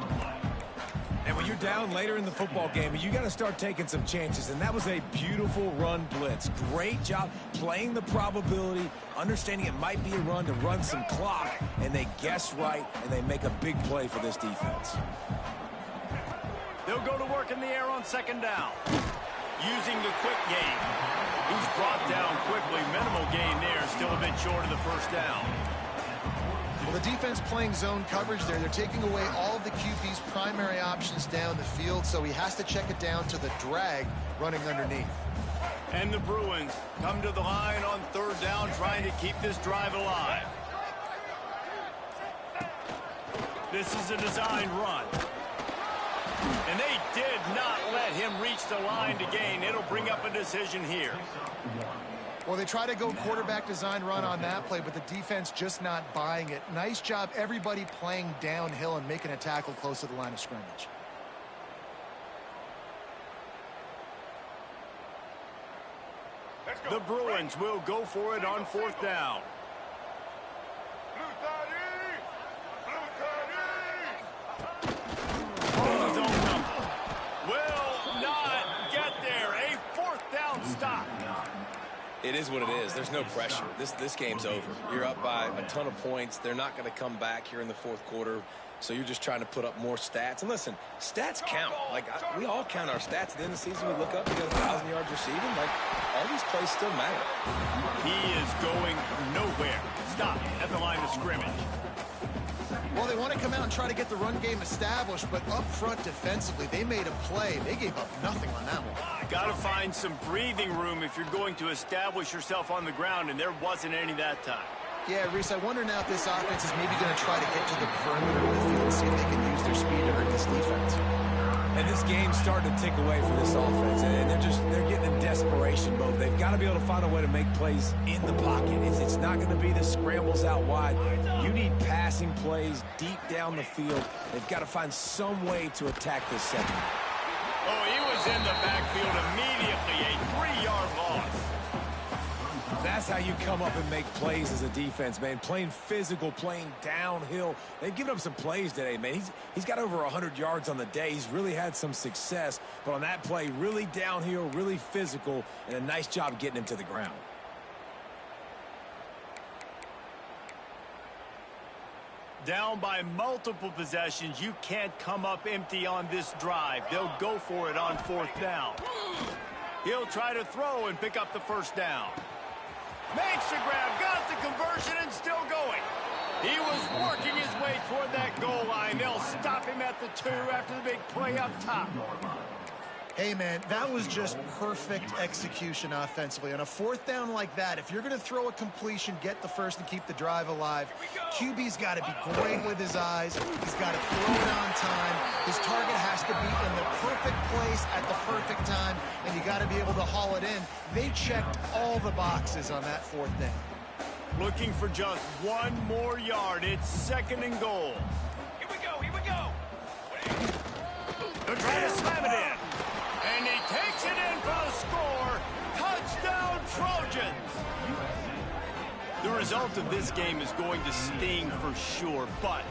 And when you're down later in the football game, you got to start taking some chances. And that was a beautiful run blitz. Great job playing the probability, understanding it might be a run to run some clock. And they guess right, and they make a big play for this defense. They'll go to work in the air on 2nd down. Using the quick game. He's brought down quickly. Minimal gain there. Still a bit short of the first down. Well, the defense playing zone coverage there. They're taking away all of the QB's primary options down the field, so he has to check it down to the drag running underneath. And the Bruins come to the line on 3rd down, trying to keep this drive alive. This is a designed run. And they did not let him reach the line to gain. It'll bring up a decision here. Well, they try to go quarterback design run on that play, but the defense just not buying it. Nice job, everybody playing downhill and making a tackle close to the line of scrimmage. The Bruins will go for it on 4th down. His own number. Will not get there. A 4th down stop. It is what it is. There's no pressure. This game's over. You're up by a ton of points. They're not going to come back here in the 4th quarter. So you're just trying to put up more stats. And listen, stats count. We all count our stats. At the end of the season, we look up, we got 1,000 yards receiving. All these plays still matter. He is going nowhere. Stop at the line of scrimmage. Well, they want to come out and try to get the run game established, but up front defensively, they made a play. They gave up nothing on that one. Got to find some breathing room if you're going to establish yourself on the ground, and there wasn't any that time. Yeah, Reese, I wonder now if this offense is maybe going to try to get to the perimeter of the field and see if they can use their speed to hurt this defense. And this game's starting to tick away for this offense, and they're getting in desperation mode. They've got to be able to find a way to make plays in the pocket. It's not going to be the scrambles out wide. You need passing plays deep down the field. They've got to find some way to attack this second. Oh, he was in the backfield immediately. A 3-yard loss. That's how you come up and make plays as a defense, man. Playing physical, playing downhill. They've given up some plays today, man. He's got over 100 yards on the day. He's really had some success. But on that play, really downhill, really physical, and a nice job getting him to the ground. Down by multiple possessions, you can't come up empty on this drive. They'll go for it on 4th down. He'll try to throw and pick up the 1st down. Makes the grab, got the conversion, and still going. He was working his way toward that goal line. They'll stop him at the 2 after the big play up top. Hey, man, that was just perfect execution offensively. On a 4th down like that, if you're going to throw a completion, get the first and keep the drive alive, QB's got to be great with his eyes. He's got to throw it on time. His target has to be in the perfect place at the perfect time, and you got to be able to haul it in. They checked all the boxes on that 4th down. Looking for just 1 more yard. It's 2nd and goal. Here we go, here we go. They're trying to slam it in. And he takes it in for the score. Touchdown, Trojans. The result of this game is going to sting for sure, but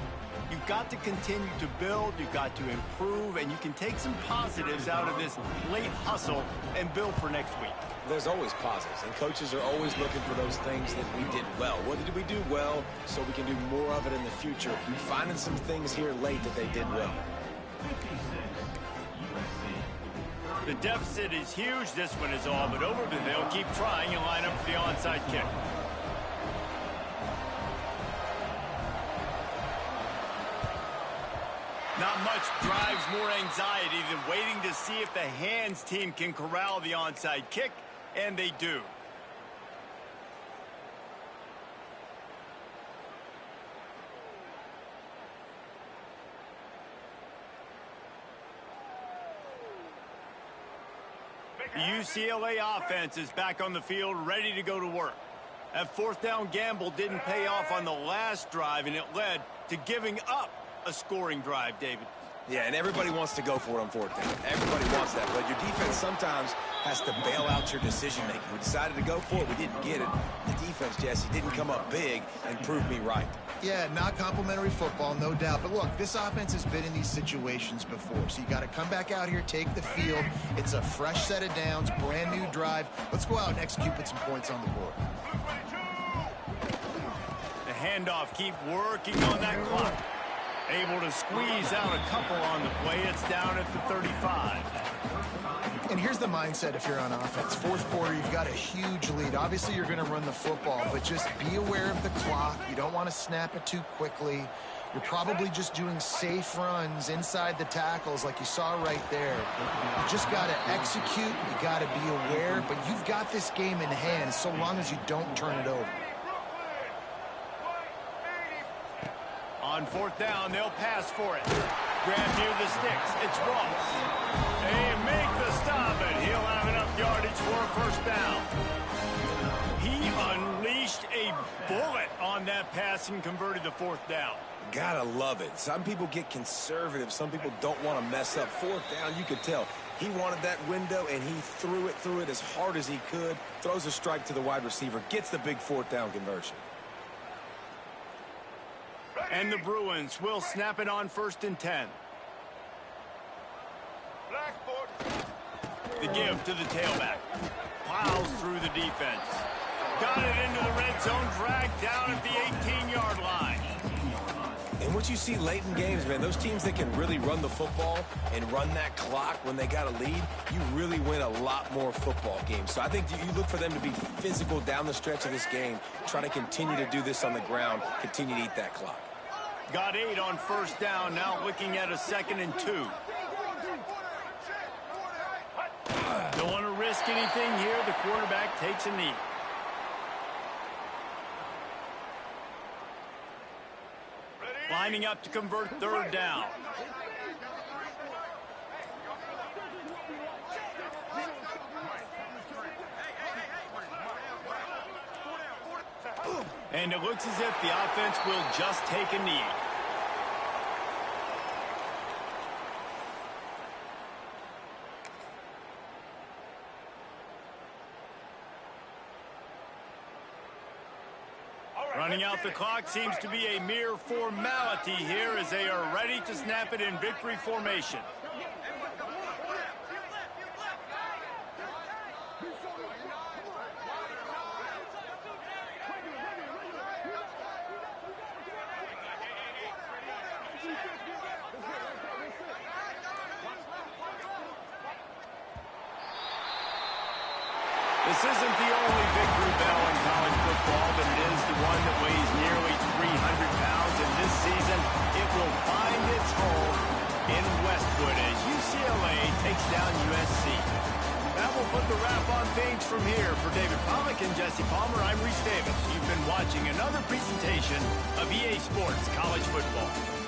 you've got to continue to build, you've got to improve, and you can take some positives out of this late hustle and build for next week. There's always positives, and coaches are always looking for those things that we did well. What did we do well so we can do more of it in the future? Finding some things here late that they did well. The deficit is huge. This one is all but over, but they'll keep trying and line up for the onside kick. Not much drives more anxiety than waiting to see if the hands team can corral the onside kick, and they do. The UCLA offense is back on the field, ready to go to work. That 4th down gamble didn't pay off on the last drive, and it led to giving up a scoring drive, David. Yeah, and everybody wants to go for it on 4th down. Everybody wants that, but your defense sometimes has to bail out your decision-making. We decided to go for it. We didn't get it. The defense, Jesse, didn't come up big and prove me right. Yeah, not complimentary football, no doubt. But look, this offense has been in these situations before. So you got to come back out here, take the field. It's a fresh set of downs, brand new drive. Let's go out and execute, put some points on the board. The handoff, keep working on that clock. Able to squeeze out a couple on the play. It's down at the 35. And here's the mindset if you're on offense. 4th quarter, you've got a huge lead. Obviously, you're going to run the football, but just be aware of the clock. You don't want to snap it too quickly. You're probably just doing safe runs inside the tackles like you saw right there. You just got to execute. You got to be aware, but you've got this game in hand so long as you don't turn it over. On 4th down, they'll pass for it. Grab near the sticks. It's Ross. They make the stop, and he'll have enough yardage for a 1st down. He unleashed a bullet on that pass and converted the 4th down. Gotta love it. Some people get conservative. Some people don't want to mess up. 4th down, you could tell. He wanted that window, and he threw it as hard as he could. Throws a strike to the wide receiver. Gets the big 4th down conversion. And the Bruins will snap it on 1st and 10. The give to the tailback. Plows through the defense. Got it into the red zone, dragged down at the 18-yard line. And what you see late in games, man, those teams that can really run the football and run that clock when they got a lead, you really win a lot more football games. So I think you look for them to be physical down the stretch of this game, try to continue to do this on the ground, continue to eat that clock. Got 8 on 1st down, now looking at a 2nd and 2. Don't want to risk anything here. The quarterback takes a knee. Lining up to convert 3rd down. And it looks as if the offense will just take a knee. Running out the clock seems to be a mere formality here as they are ready to snap it in victory formation. This isn't the only victory bell in college football, but it is the one that weighs nearly 300 pounds, and this season it will find its home in Westwood as UCLA takes down USC. That will put the wrap on things from here. For David Pollack and Jesse Palmer, I'm Reese Davis. You've been watching another presentation of EA Sports College Football.